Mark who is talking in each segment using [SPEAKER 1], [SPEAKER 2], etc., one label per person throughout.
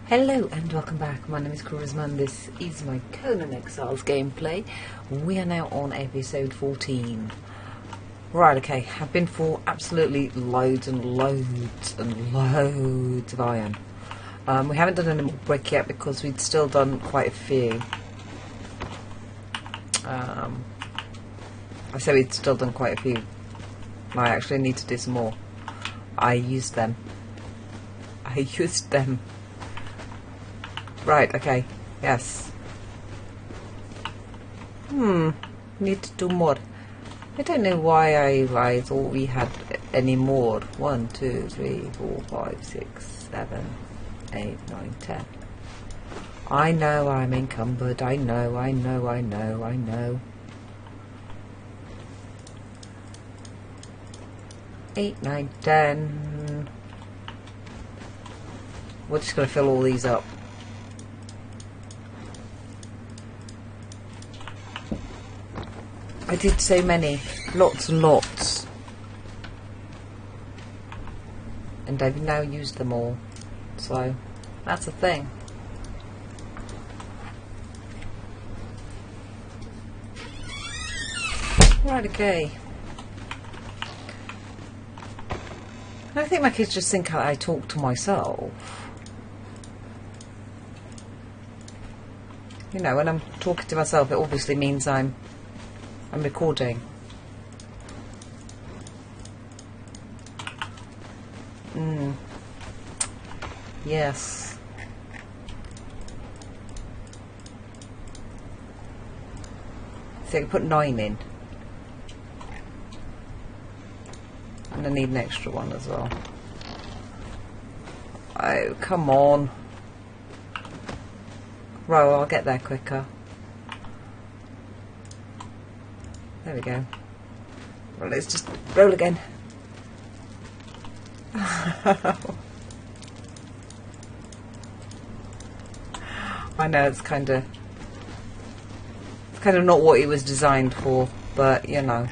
[SPEAKER 1] Hello and welcome back. My name is Charisma and this is my Conan Exiles gameplay. We are now on episode 14. Right, okay, I've been for absolutely loads and loads and loads of iron. We haven't done any more brick yet because we'd still done quite a few. I say we'd still done quite a few. I actually need to do some more. I used them. Right, okay, yes. Need to do more. I don't know why I thought we had any more. 1, 2, 3, 4, 5, 6, 7, 8, 9, 10. I know I'm encumbered. I know. 8, 9, 10. We're just going to fill all these up. I did so many, lots and lots, and I've now used them all, so that's a thing. Right, okay. I think my kids just think I talk to myself. You know, when I'm talking to myself, it obviously means I'm recording. Yes. So I can put 9 in. And I need an extra one as well. Oh, come on. Right, I'll get there quicker. There we go. Well, let's just roll again. I know it's kind of not what it was designed for, but you know.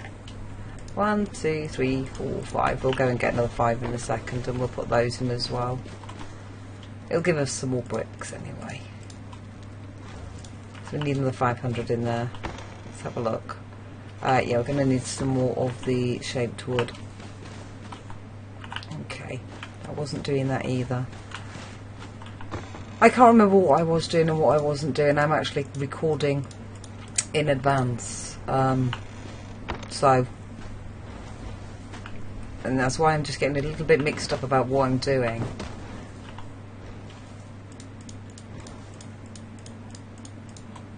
[SPEAKER 1] 1, 2, 3, 4, 5. We'll go and get another 5 in a second, and we'll put those in as well. It'll give us some more bricks anyway. So we need another 500 in there. Let's have a look. Yeah, we're going to need some more of the shaped wood. Okay, I wasn't doing that either. I can't remember what I was doing and what I wasn't doing. I'm actually recording in advance. And that's why I'm just getting a little bit mixed up about what I'm doing.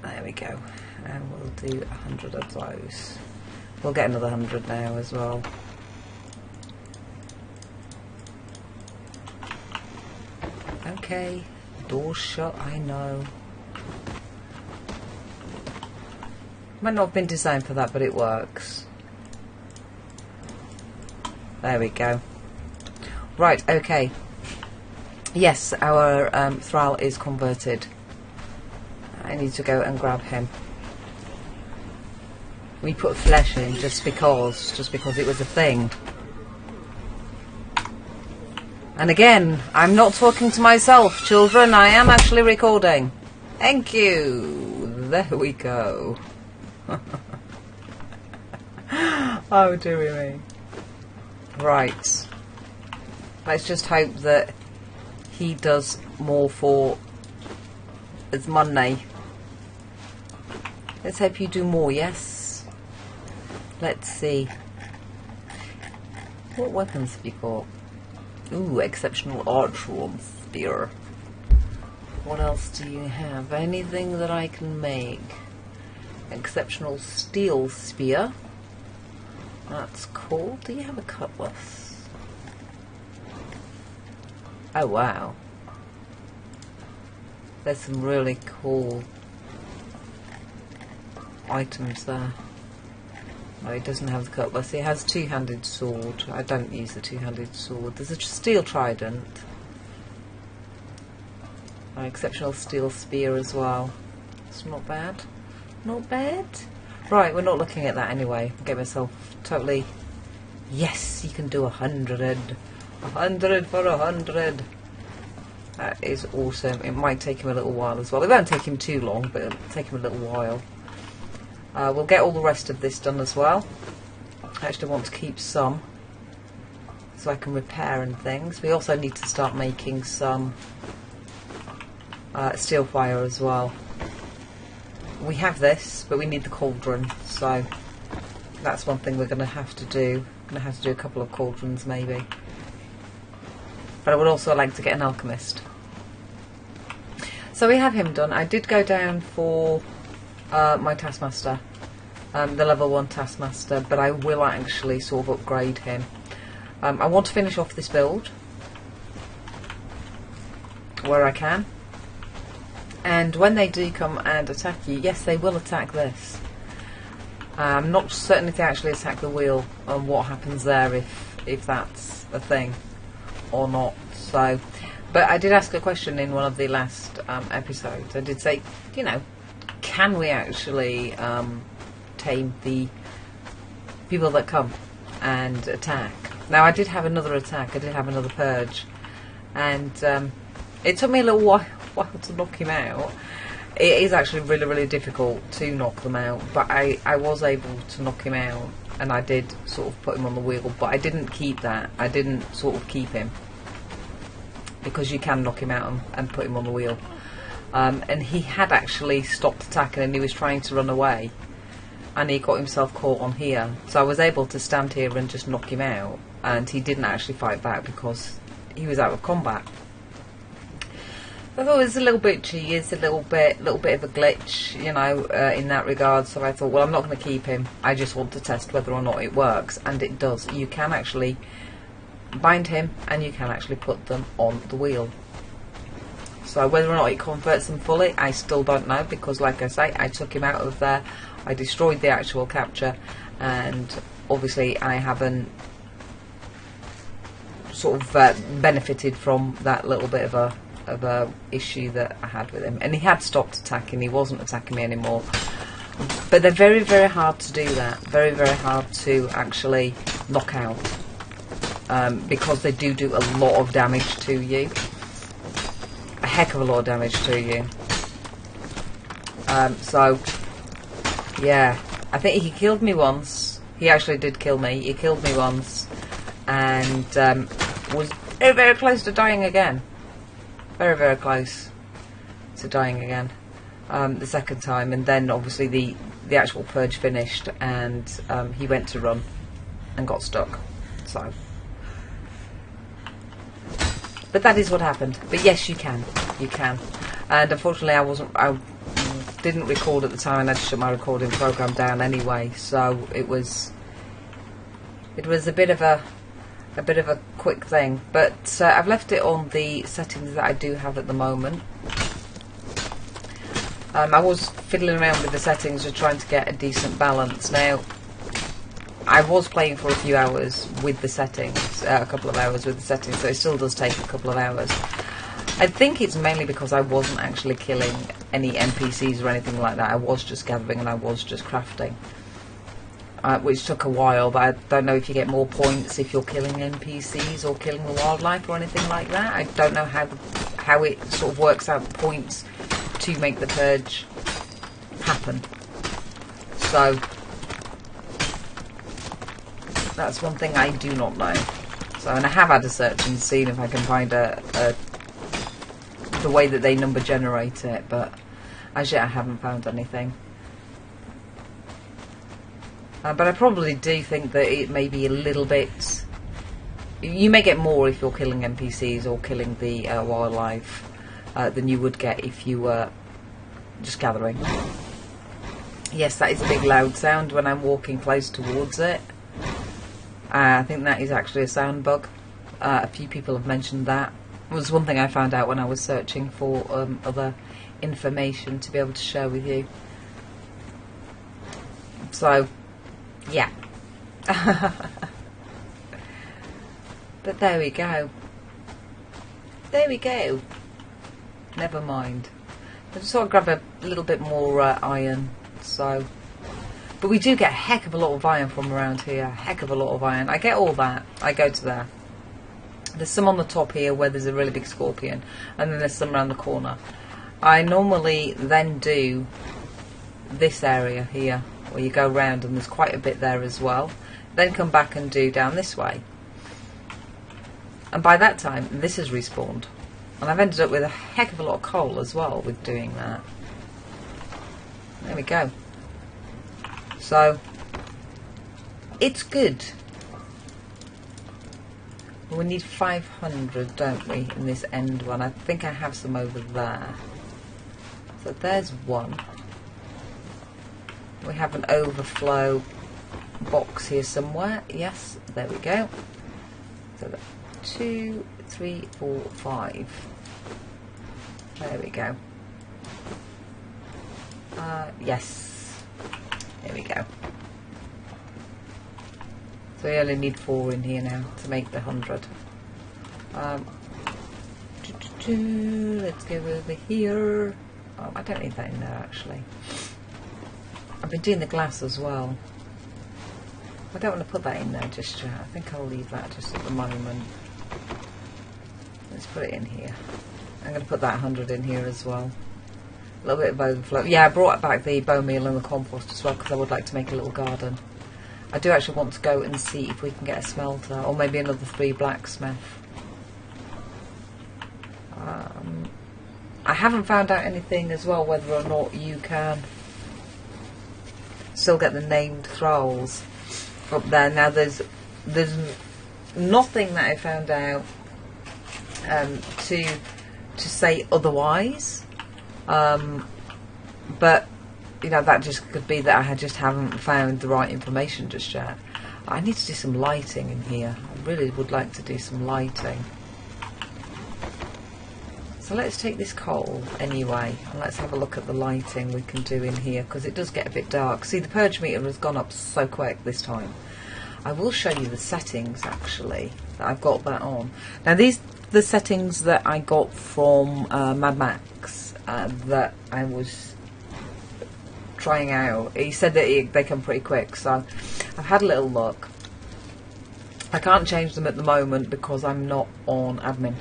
[SPEAKER 1] There we go. And we'll do 100 of those. We'll get another 100 now as well. Okay, door's shut, I know. Might not have been designed for that, but it works. There we go. Right, okay. Yes, our Thrall is converted. I need to go and grab him. We put flesh in just because it was a thing. And again, I'm not talking to myself, children. I am actually recording. Thank you. There we go. Oh, dearie me. Right. Let's just hope that he does more for his money. Let's hope you do more, yes? Let's see. What weapons have you got? Ooh, exceptional archer spear. What else do you have? Anything that I can make? Exceptional steel spear. That's cool. Do you have a cutlass? Oh wow. There's some really cool items there. No, he doesn't have the cutlass. He has two-handed sword. I don't use the two-handed sword. There's a steel trident. An exceptional steel spear as well. It's not bad. Not bad. Right, we're not looking at that anyway. I'll get myself totally... Yes, you can do 100. 100 for 100. That is awesome. It might take him a little while as well. It won't take him too long, but it'll take him a little while. We'll get all the rest of this done as well. I actually want to keep some so I can repair and things. We also need to start making some steel fire as well. We have this, but we need the cauldron, so that's one thing we're going to have to do. I'm going to have to do a couple of cauldrons maybe. But I would also like to get an alchemist. So we have him done. I did go down for my taskmaster, the level 1 taskmaster, but I will actually sort of upgrade him. I want to finish off this build where I can. And when they do come and attack you, yes, they will attack this. I'm not certain if they actually attack the wheel and what happens there, if that's a thing or not. So, but I did ask a question in one of the last episodes. I did say, you know, can we actually tame the people that come and attack? Now, I did have another attack. I did have another purge, and it took me a little while to knock him out. It is actually really, really difficult to knock them out, but I was able to knock him out, and I did sort of put him on the wheel, but I didn't keep that. I didn't sort of keep him, because you can knock him out and put him on the wheel. And he had actually stopped attacking, and he was trying to run away, and he got himself caught on here. So I was able to stand here and just knock him out, and he didn't actually fight back because he was out of combat. I thought it was a little bit cheeky, it's a little bit of a glitch, you know, in that regard. So I thought, well, I'm not going to keep him. I just want to test whether or not it works, and it does. You can actually bind him, and you can actually put them on the wheel. So whether or not it converts them fully, I still don't know, because like I say, I took him out of there. I destroyed the actual capture, and obviously I haven't sort of benefited from that little bit of a issue that I had with him. And he had stopped attacking, he wasn't attacking me anymore. But they're very, very hard to do that. Very, very hard to actually knock out. Because they do a lot of damage to you. A heck of a lot of damage to you. So, yeah. I think he killed me once. He actually did kill me. He killed me once. And was very, very close to dying again. Very, very close to dying again the second time, and then obviously the actual purge finished, and he went to run and got stuck. So, but that is what happened. But yes, you can, and unfortunately I didn't record at the time, and I had to shut my recording program down anyway. So it was a bit of a quick thing, but I've left it on the settings that I do have at the moment. I was fiddling around with the settings, just trying to get a decent balance. Now, I was playing for a few hours with the settings, a couple of hours with the settings, so it still does take a couple of hours. I think it's mainly because I wasn't actually killing any NPCs or anything like that. I was just gathering and I was just crafting. Which took a while, but I don't know if you get more points if you're killing NPCs or killing the wildlife or anything like that. I don't know how it sort of works out points to make the purge happen. So that's one thing I do not know. So, and I have had a search and seen if I can find the way that they number generate it, but as yet I haven't found anything. But I probably do think that it may be a little bit... You may get more if you're killing NPCs or killing the wildlife than you would get if you were just gathering. Yes, that is a big loud sound when I'm walking close towards it. I think that is actually a sound bug. A few people have mentioned that. It was one thing I found out when I was searching for other information to be able to share with you. So... yeah. But there we go. There we go. Never mind. I just thought I'd grab a little bit more iron. So, but we do get a heck of a lot of iron from around here. A heck of a lot of iron. I get all that. I go to there. There's some on the top here where there's a really big scorpion, and then there's some around the corner. I normally then do this area here, where you go round, and there's quite a bit there as well. Then come back and do down this way. And by that time, this has respawned. And I've ended up with a heck of a lot of coal as well with doing that. There we go. So, it's good. We need 500, don't we, in this end one? I think I have some over there. So there's one. We have an overflow box here somewhere. Yes, there we go. So 2, 3, 4, 5. There we go. Yes. There we go. So we only need 4 in here now to make the 100. Let's go over here. Oh, I don't need that in there actually. I've been doing the glass as well. I don't want to put that in there just yet. I think I'll leave that just at the moment. Let's put it in here. I'm going to put that 100 in here as well. A little bit of overflow. Yeah, I brought back the bone meal and the compost as well because I would like to make a little garden. I do actually want to go and see if we can get a smelter, or maybe another 3 blacksmith. I haven't found out anything as well whether or not you can still get the named thralls up there. Now there's nothing that I found out to say otherwise, but you know, that just could be that I just haven't found the right information just yet. I need to do some lighting in here. I really would like to do some lighting. So let's take this coal anyway, and let's have a look at the lighting we can do in here, because it does get a bit dark. See, the purge meter has gone up so quick this time. I will show you the settings actually that I've got that on. Now these the settings that I got from Mad Max that I was trying out. He said that they come pretty quick, so I've had a little look. I can't change them at the moment because I'm not on admin.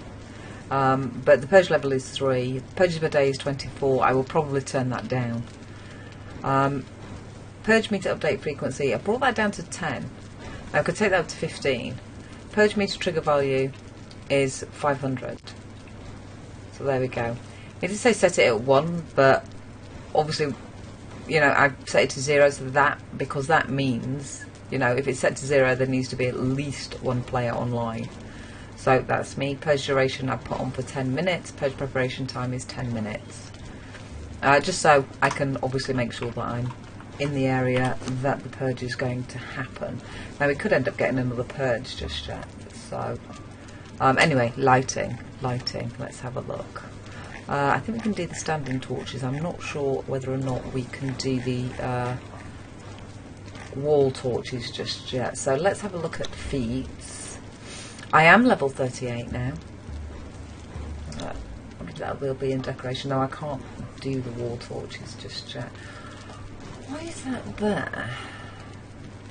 [SPEAKER 1] But the purge level is 3. Purges per day is 24. I will probably turn that down. Purge meter update frequency, I brought that down to 10. I could take that up to 15. Purge meter trigger value is 500. So there we go. It did say set it at 1, but obviously, you know, I set it to 0, so that, because that means, you know, if it's set to 0, there needs to be at least 1 player online. So that's me. Purge duration I've put on for 10 minutes. Purge preparation time is 10 minutes. Just so I can obviously make sure that I'm in the area that the purge is going to happen. Now we could end up getting another purge just yet. So anyway, lighting. Let's have a look. I think we can do the standing torches. I'm not sure whether or not we can do the wall torches just yet. So let's have a look at feats. I am level 38 now. That will be in decoration. No, I can't do the wall torches just yet. Why is that there?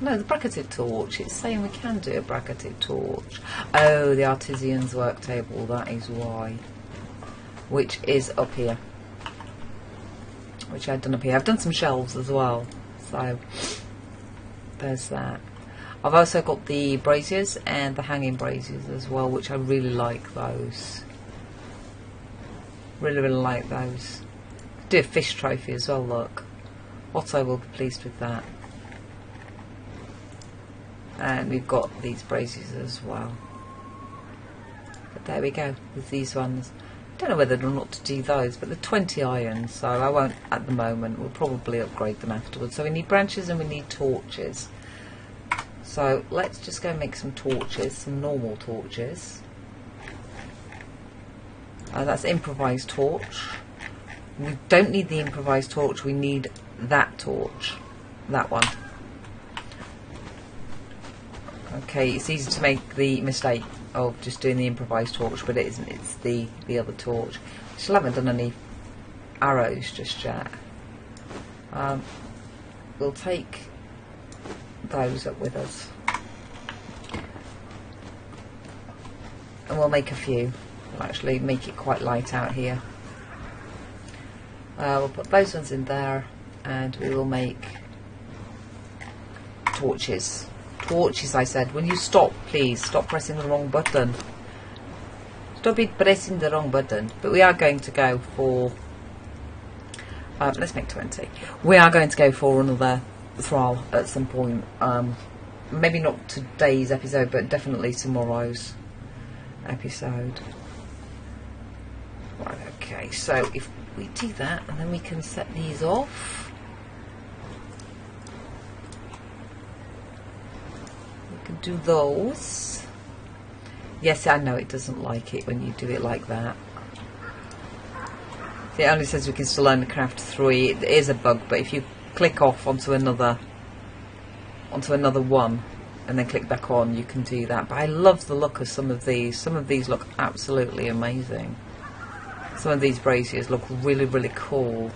[SPEAKER 1] No, the bracketed torch. It's saying we can do a bracketed torch. Oh, the artisan's work table. That is why. Which is up here. Which I've done up here. I've done some shelves as well. So, there's that. I've also got the braziers and the hanging braziers as well, which I really like those. Really like those. Do a fish trophy as well, look. Otto will be pleased with that. And we've got these braziers as well. But there we go, with these ones. I don't know whether or not to do those, but they're 20 iron, so I won't at the moment. We'll probably upgrade them afterwards. So we need branches and we need torches. So let's just go make some torches, some normal torches. That's improvised torch. We don't need the improvised torch, we need that torch. That one. Okay, it's easy to make the mistake of just doing the improvised torch, but it isn't. It's the other torch. I still haven't done any arrows just yet. We'll take those up with us. and we'll make a few. We'll actually make it quite light out here. We'll put those ones in there, and we will make torches. Torches, I said. Will you stop, please? Stop pressing the wrong button. Stop it pressing the wrong button. But we are going to go for... let's make 20. We are going to go for another Thrall at some point. Maybe not today's episode, but definitely tomorrow's episode. Right, okay, so if we do that, and then we can set these off. We can do those. Yes, I know it doesn't like it when you do it like that. It only says we can still only craft 3. It is a bug, but if you click off onto another one and then click back on, you can do that. But I love the look of some of these. Some of these look absolutely amazing. Some of these braziers look really, really cool.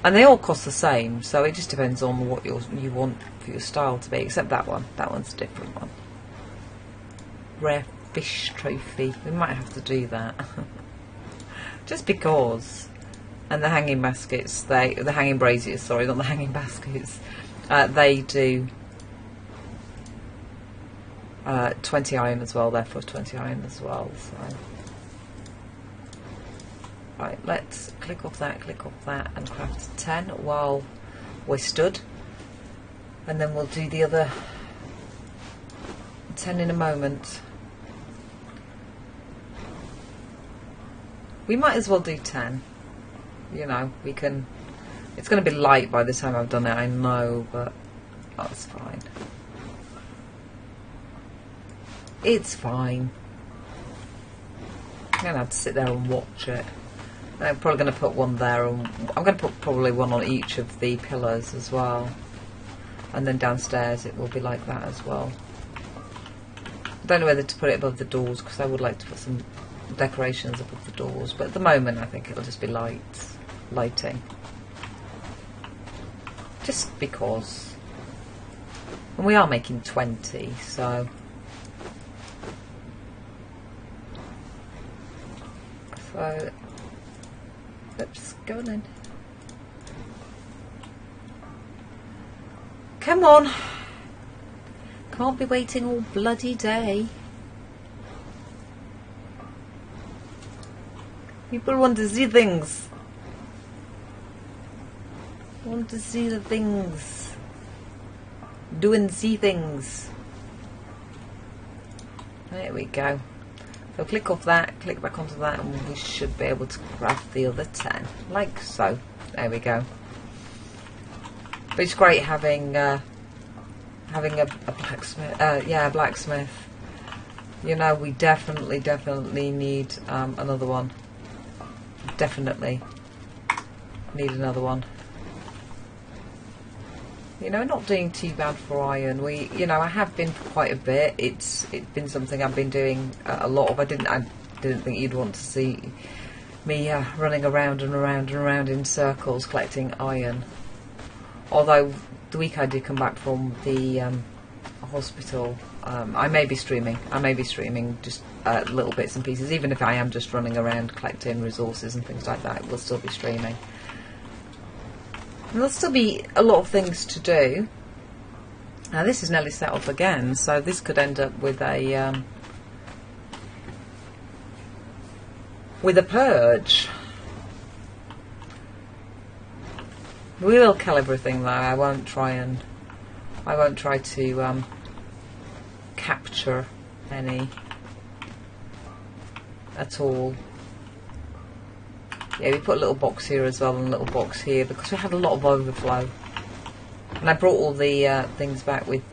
[SPEAKER 1] And they all cost the same, so it just depends on what you want for your style to be, except that one. That one's a different one. Rare fish trophy. We might have to do that. Just because. And the hanging baskets, the hanging braziers, sorry, not the hanging baskets, they do 20 iron as well, therefore 20 iron as well. So. Right, let's click off that, and craft 10 while we're stood. And then we'll do the other 10 in a moment. We might as well do 10. You know, we can... It's going to be light by the time I've done it, I know, but that's fine. It's fine. I'm going to have to sit there and watch it. I'm probably going to put one there, and I'm going to put probably one on each of the pillars as well. And then downstairs it will be like that as well. I don't know whether to put it above the doors, because I would like to put some decorations above the doors, but at the moment I think it'll just be lighting. Just because. And we are making 20, so... Oops, go on then. Come on! Can't be waiting all bloody day. People want to see things. Want to see the things. Do and see things. There we go. So click off that, click back onto that, and we should be able to craft the other 10, like so. There we go. But it's great having a blacksmith. Yeah, a blacksmith. You know, we definitely need another one. Definitely need another one. You know, not doing too bad for iron. You know, I have been for quite a bit. It's been something I've been doing a lot of. I didn't think you'd want to see me running around and around and around in circles collecting iron. Although the week I did come back from the hospital, I may be streaming. Just little bits and pieces. Even if I am just running around collecting resources and things like that, we'll still be streaming. And there'll still be a lot of things to do. Now this is nearly set off again, so this could end up with a purge. We will kill everything though. I won't try to capture any at all. Yeah, we put a little box here as well and a little box here because we had a lot of overflow. And I brought all the things back with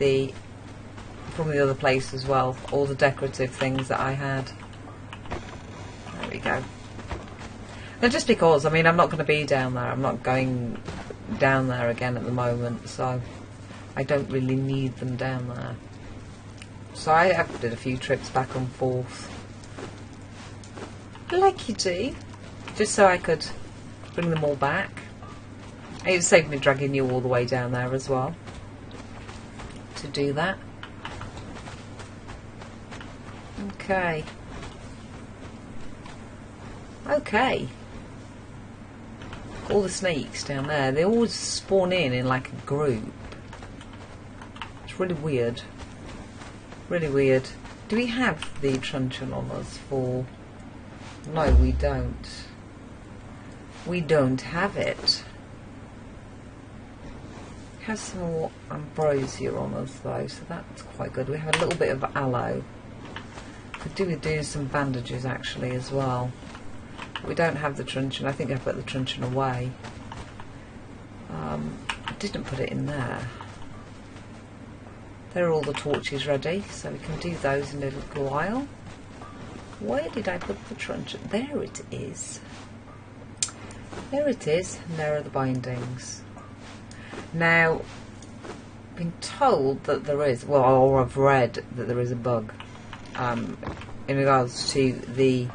[SPEAKER 1] from the other place as well. All the decorative things that I had. There we go. And just because, I mean, I'm not going to be down there. I'm not going down there again at the moment, so I don't really need them down there. So I did a few trips back and forth, like you do, just so I could bring them all back. It saved me dragging you all the way down there as well to do that. Okay. Okay. All the snakes down there, they always spawn in like a group. It's really weird. Really weird. Do we have the truncheon on us for... No, we don't. We don't have it. It has some more ambrosia on us though, so that's quite good. We have a little bit of aloe. Could do with doing some bandages actually as well. We don't have the truncheon. I think I put the truncheon away. I didn't put it in there. There are all the torches ready, so we can do those in a little while. Where did I put the truncheon? There it is. There it is, and there are the bindings. Now, I've been told that there is, well, or I've read that there is a bug in regards to the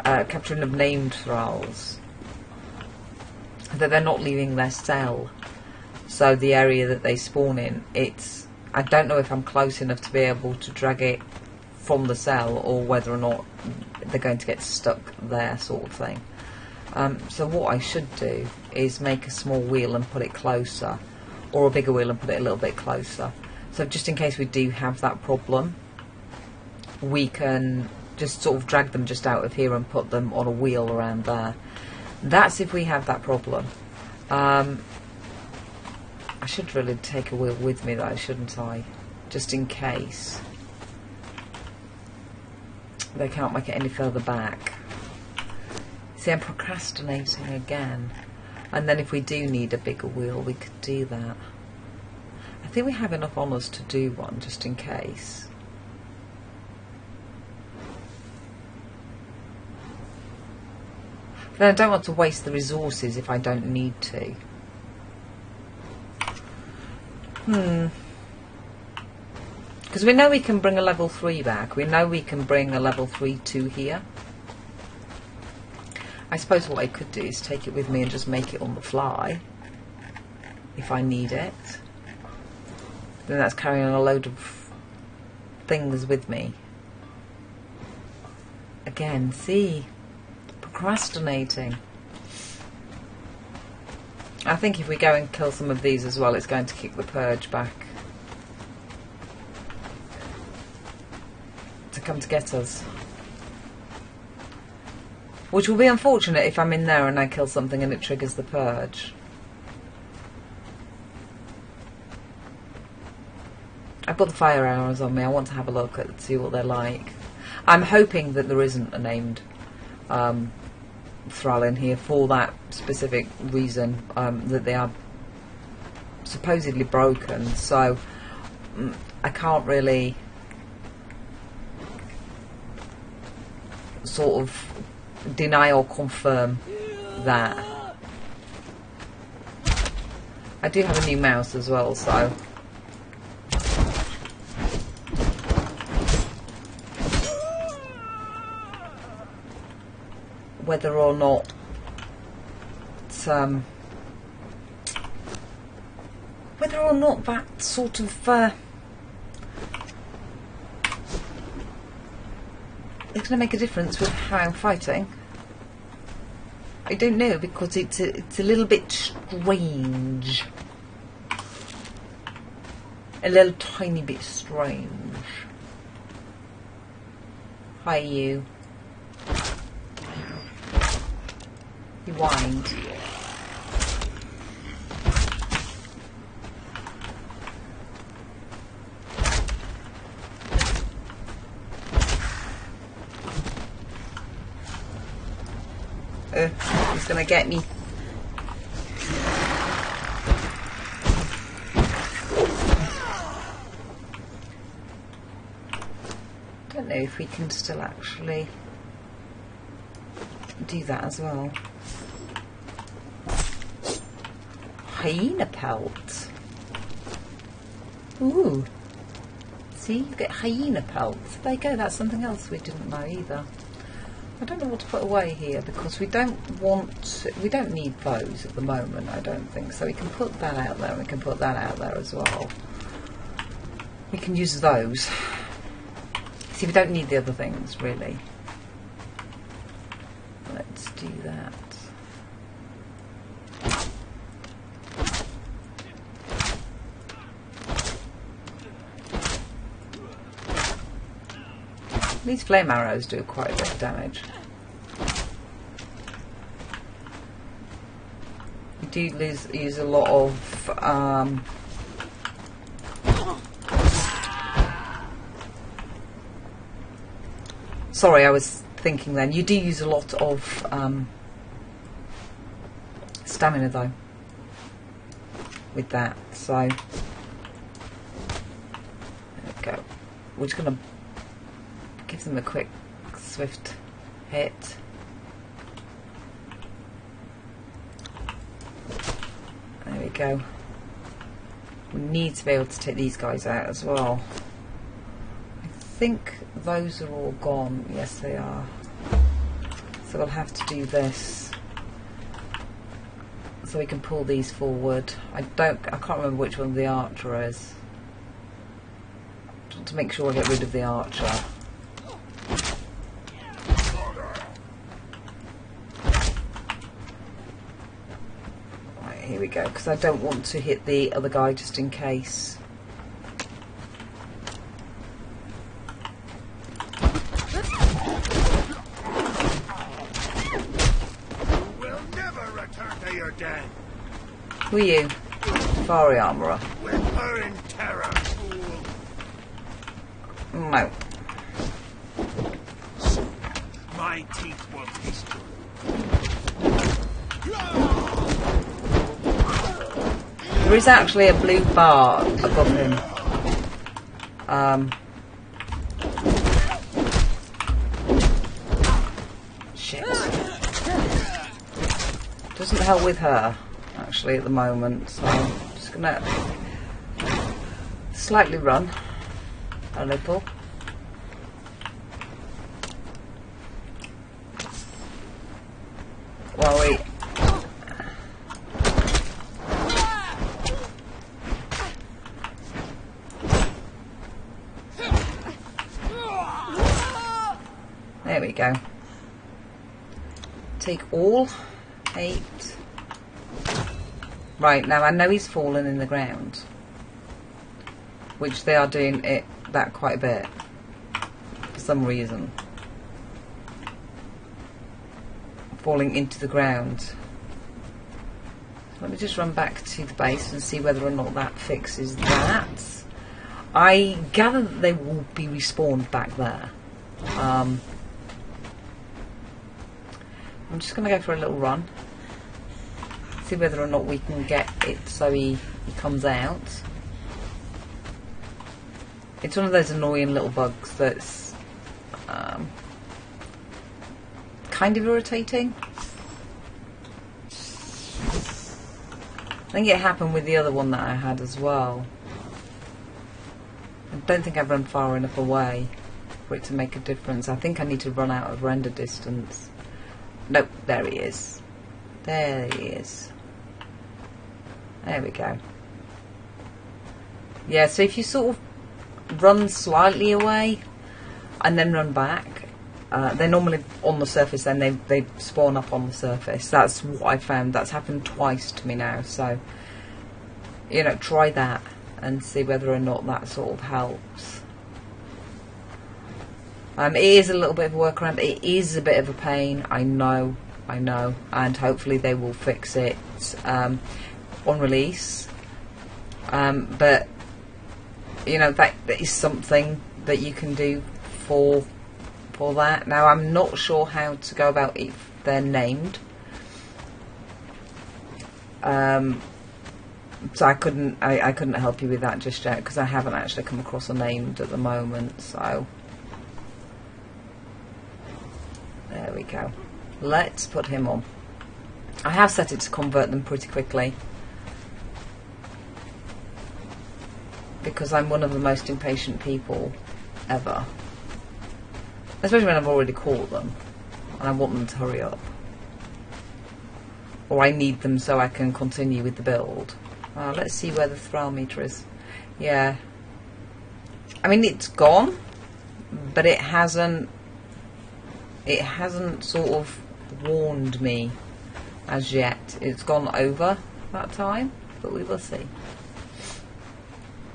[SPEAKER 1] capturing of named thralls, that they're not leaving their cell. So the area that they spawn in, I don't know if I'm close enough to be able to drag it from the cell, or whether or not they're going to get stuck there, sort of thing. So what I should do is make a small wheel and put it closer, or a bigger wheel and put it a little bit closer. So just in case we do have that problem, we can just sort of drag them just out of here and put them on a wheel around there. That's if we have that problem. I should really take a wheel with me though, shouldn't I? Just in case they can't make it any further back. See, I'm procrastinating again. And then if we do need a bigger wheel, we could do that. I think we have enough on us to do one, just in case. But then I don't want to waste the resources if I don't need to. Because we know we can bring a level 3 back. We know we can bring a level 3 2 here. I suppose what I could do is take it with me and just make it on the fly, if I need it. Then that's carrying a load of things with me. Again, see? Procrastinating. I think if we go and kill some of these as well, it's going to kick the Purge back to come to get us. Which will be unfortunate if I'm in there and I kill something and it triggers the Purge. I've got the fire arrows on me. I want to have a look at see what they're like. I'm hoping that there isn't a named Thrall in here for that specific reason, that they are supposedly broken, so I can't really sort of deny or confirm that. I do have a new mouse as well, so whether or not that sort of it's going to make a difference with how I'm fighting. I don't know, because it's a little bit strange. A little tiny bit strange. Hi, you. You whined. He's gonna get me. Don't know if we can still actually do that as well. Hyena pelt. Ooh. See, you get hyena pelts. There you go, that's something else we didn't know either. I don't know what to put away here because we don't need those at the moment, I don't think. So we can put that out there and we can put that out there as well. We can use those. See, we don't need the other things, really. Let's do that. These flame arrows do quite a bit of damage. You do use a lot of sorry, I was thinking then. You do use a lot of stamina though with that, so there we go. We're just gonna give them a quick, swift hit. There we go. We need to be able to take these guys out as well. I think those are all gone. Yes, they are. So we'll have to do this so we can pull these forward. I can't remember which one the archer is. I want to make sure I get rid of the archer. Right, here we go, because I don't want to hit the other guy just in case. Who are you? Fiery Armourer.
[SPEAKER 2] With her in terror, fool.
[SPEAKER 1] No.
[SPEAKER 2] My teeth will taste good.
[SPEAKER 1] There is actually a blue bar above him. Shit. Doesn't help with her. Actually at the moment, so I'm just gonna slightly run a little. While we there we go. Take all 8. Right, now I know he's fallen in the ground, which they are doing that quite a bit for some reason. Falling into the ground. Let me just run back to the base and see whether or not that fixes that. I gather that they will be respawned back there. I'm just going to go for a little run. See whether or not we can get it so he comes out. It's one of those annoying little bugs that's kind of irritating. I think it happened with the other one that I had as well. I don't think I've run far enough away for it to make a difference. I think I need to run out of render distance. Nope, there he is. There he is. There we go. Yeah, so if you sort of run slightly away and then run back, they're normally on the surface, then they spawn up on the surface. That's what I found. That's happened twice to me now, so you know, try that and see whether or not that sort of helps. It is a little bit of a workaround. It is a bit of a pain, I know, and hopefully they will fix it on release, but you know, that is something that you can do for that. Now I'm not sure how to go about it if they're named, so I couldn't help you with that just yet, because I haven't actually come across a named at the moment. So there we go. Let's put him on. I have set it to convert them pretty quickly, because I'm one of the most impatient people ever. Especially when I've already caught them and I want them to hurry up. Or I need them so I can continue with the build. Let's see where the Thrall meter is. Yeah. I mean, it's gone, but it hasn't sort of warned me as yet. It's gone over that time, but we will see.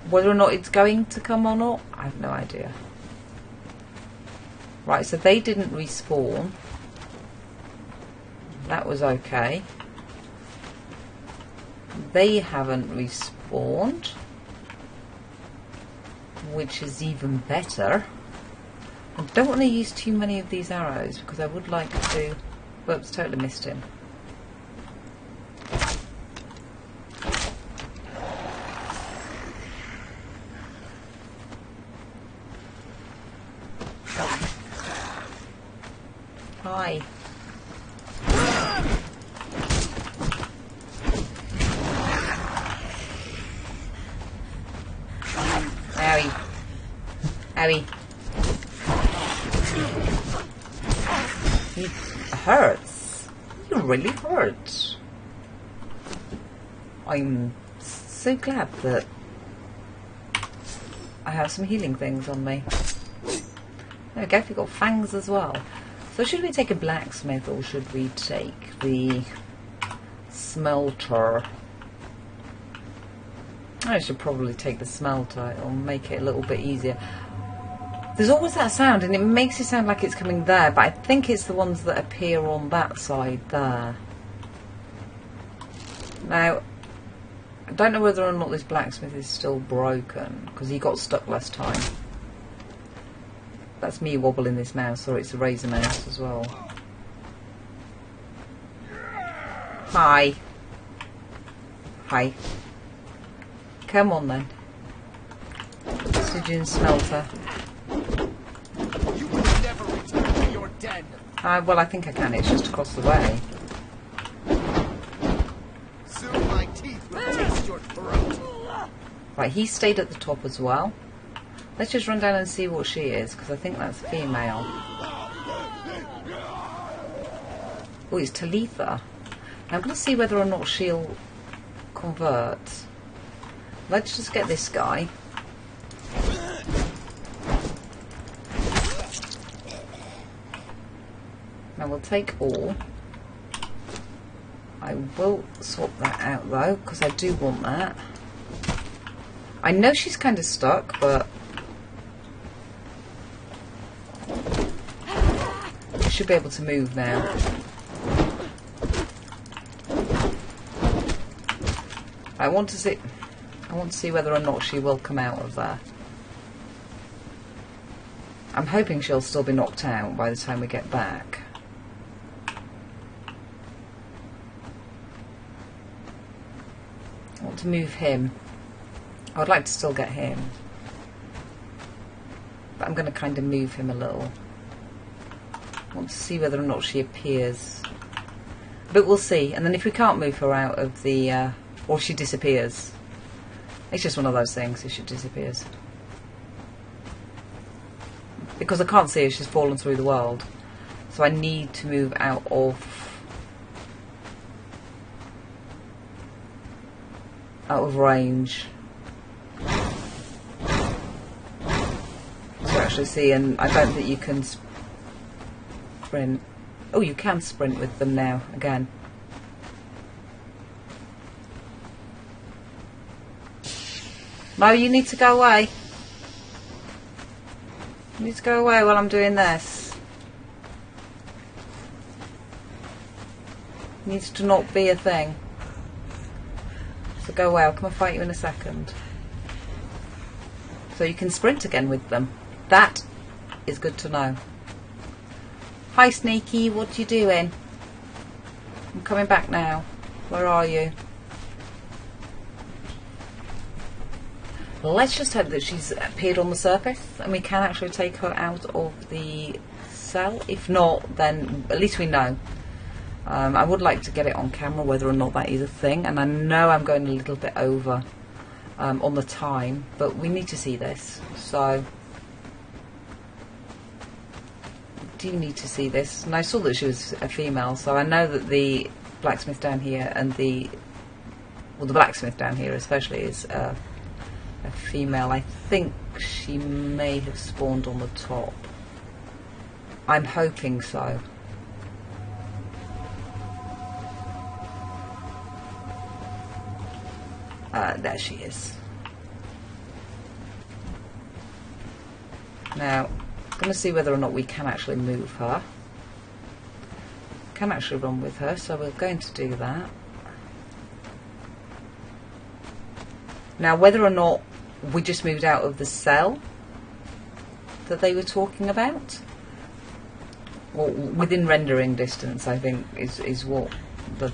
[SPEAKER 1] Whether or not it's going to come or not, I have no idea. Right, so they didn't respawn. That was okay. They haven't respawned, which is even better. I don't want to use too many of these arrows because I would like to... Whoops, totally missed him. Hi. Owie. Owie. It hurts. You really hurt. I'm so glad that I have some healing things on me. There we go, we've got fangs as well. So should we take a blacksmith or should we take the smelter? I should probably take the smelter. It'll make it a little bit easier. There's always that sound and it makes it sound like it's coming there, but I think it's the ones that appear on that side there. Now, I don't know whether or not this blacksmith is still broken because he got stuck last time. That's me wobbling this mouse, or it's a razor mouse as well. Hi. Hi. Come on then. Oxygen smelter.
[SPEAKER 2] You will never return to your den.
[SPEAKER 1] Well, I think I can. It's just across the way.
[SPEAKER 2] Soon my teeth will taste your throat.
[SPEAKER 1] Right, he stayed at the top as well. Let's just run down and see what she is, because I think that's female. Oh, it's Talitha. I'm going to see whether or not she'll convert. Let's just get this guy. Now we'll take all. I will swap that out though, because I do want that. I know she's kind of stuck, but should be able to move now. I want to see whether or not she will come out of there. I'm hoping she'll still be knocked out by the time we get back. I want to move him. I would like to still get him, but I'm going to kind of move him a little. I want to see whether or not she appears, but we'll see. And then if we can't move her out of the or she disappears, it's just one of those things if she disappears, because I can't see her. She's fallen through the world, so I need to move out of range to actually see. And I don't think you can sprint. Oh, you can sprint with them now again. No, you need to go away. You need to go away while I'm doing this. It needs to not be a thing. So go away, I'll come and fight you in a second. So you can sprint again with them. That is good to know. Hi Sneaky, what you doing? I'm coming back now. Where are you? Let's just hope that she's appeared on the surface and we can actually take her out of the cell. If not, then at least we know. I would like to get it on camera whether or not that is a thing, and I know I'm going a little bit over on the time, but we need to see this. So do need to see this. And I saw that she was a female, so I know that the blacksmith down here and the blacksmith down here especially is A female. I think she may have spawned on the top. I'm hoping so. There she is. Now, I'm going to see whether or not we can actually move her. Can actually run with her, so we're going to do that. Now, whether or not we just moved out of the cell that they were talking about, or within rendering distance, I think is what the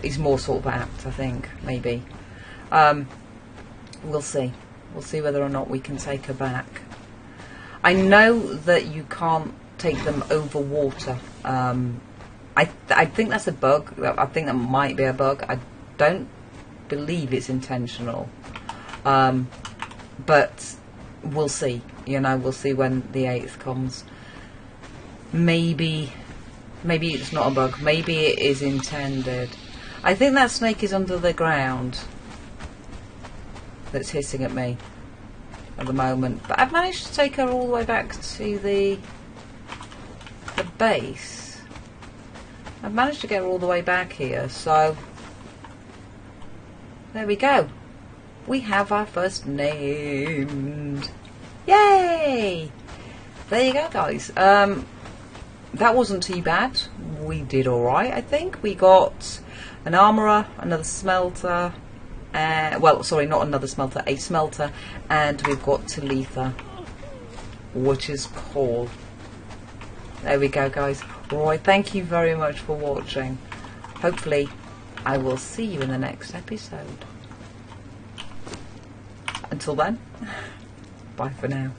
[SPEAKER 1] is more sort of apt. I think maybe we'll see. We'll see whether or not we can take her back. I know that you can't take them over water. I think that's a bug. I think that might be a bug. I don't believe it's intentional. But we'll see. You know, we'll see when the 8th comes. Maybe it's not a bug. Maybe it is intended. I think that snake is under the ground that's hissing at me at the moment. But I've managed to take her all the way back to the base. I've managed to get her all the way back here, so there we go. We have our first named. Yay! There you go, guys. That wasn't too bad. We did alright, I think. We got an armourer, another smelter, well, sorry, not another smelter, a smelter, and we've got Talitha, which is cool. There we go, guys. Alright, thank you very much for watching. Hopefully, I will see you in the next episode. Until then, bye for now.